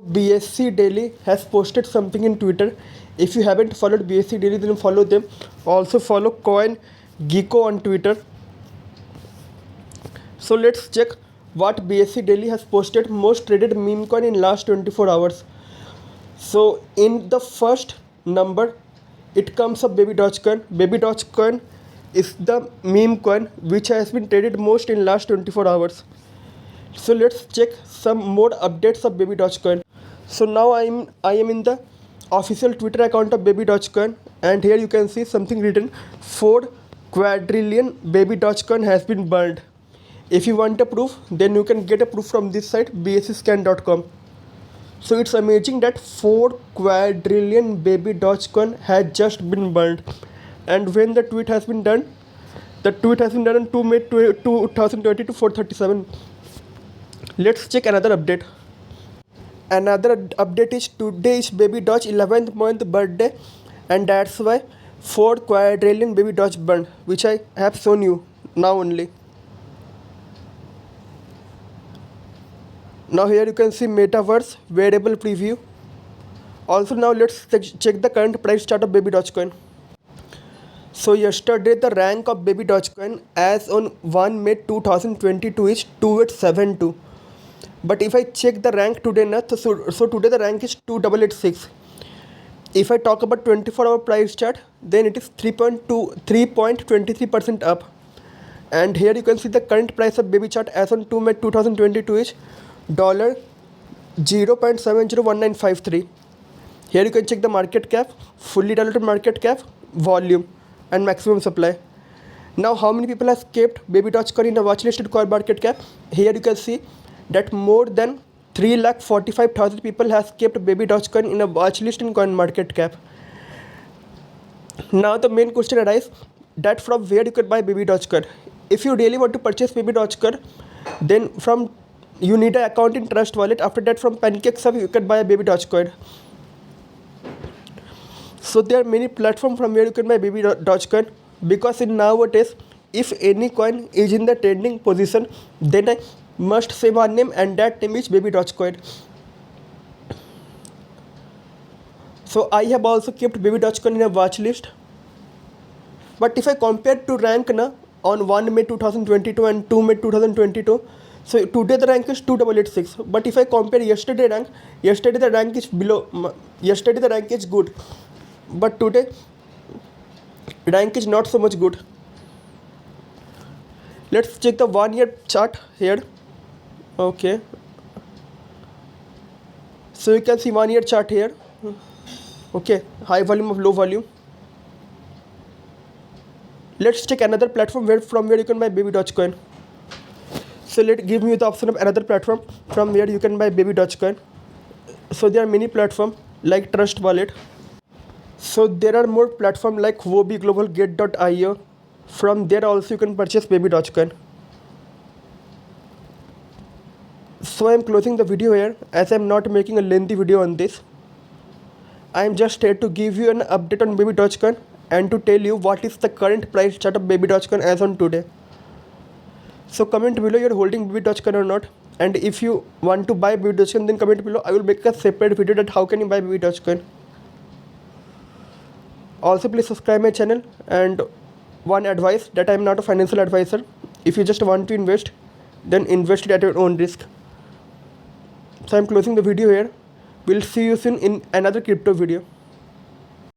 BSC Daily has posted something in Twitter. If you haven't followed BSC Daily, then follow them. Also follow Coin Geeko on Twitter. So let's check what BSC Daily has posted most traded meme coin in last 24 hours. So in the first number, it comes up Baby Dogecoin. Baby Dogecoin is the meme coin which has been traded most in last 24 hours. So let's check some more updates of Baby Dogecoin. So now I am in the official Twitter account of Baby Dogecoin, and here you can see something written 4 quadrillion Baby Dogecoin has been burned. If you want a proof, then you can get a proof from this site bscscan.com. So it's amazing that 4 quadrillion Baby Dogecoin has just been burned. And when the tweet has been done, the tweet has been done on 2 May 2020 to 4:37. Let's check another update. Another update is today is Baby Doge 11th month birthday, and that's why 4 quadrillion Baby Doge burned, which I have shown you now only. Now here you can see Metaverse wearable preview. Also now let's check the current price chart of Baby Dogecoin. So yesterday the rank of Baby Dogecoin as on 1 May 2022 is 2872. But if I check the rank today, so today the rank is 2886. If I talk about 24-hour price chart, then it is 3.23% up. And here you can see the current price of Baby chart as on 2 May 2022 is $0.701953. Here you can check the market cap, fully diluted market cap, volume, and maximum supply. Now how many people have kept Baby Dogecoin in a watchlisted coin market cap? Here you can see that more than 3,45,000 people has kept Baby Dogecoin in a watchlist in coin market cap. Now the main question arises that from where you can buy Baby Dogecoin. If you really want to purchase Baby Dogecoin, then you need an account in Trust Wallet. After that, from PancakeSwap you can buy a Baby Dogecoin. So there are many platforms from where you can buy Baby Dogecoin, because in nowadays if any coin is in the trending position, then I must say one name, and that name is Baby Dogecoin. So I have also kept Baby Dogecoin in a watch list. But if I compare to rank on 1 May 2022 and 2 May 2022, so today the rank is 2886. But if I compare yesterday the rank is below. Yesterday the rank is good, but today rank is not so much good. Let's check the 1 year chart here. Okay, so you can see 1 year chart here. Okay, high volume of low volume. Let's check another platform from where you can buy Baby Dogecoin. So give me the option of another platform from where you can buy Baby Dogecoin. So there are many platforms like Trust Wallet. So there are more platforms like Huobi Global, Get.io. From there also you can purchase Baby Dogecoin. So I am closing the video here, as I am not making a lengthy video on this. I am just here to give you an update on Baby Dogecoin and to tell you what is the current price chart of Baby Dogecoin as on today. So comment below you are holding Baby Dogecoin or not, and if you want to buy Baby Dogecoin, then comment below. I will make a separate video that how can you buy Baby Dogecoin. Also please subscribe my channel, and one advice that I am not a financial advisor. If you just want to invest, then invest it at your own risk. So I am closing the video here. We'll see you soon in another crypto video.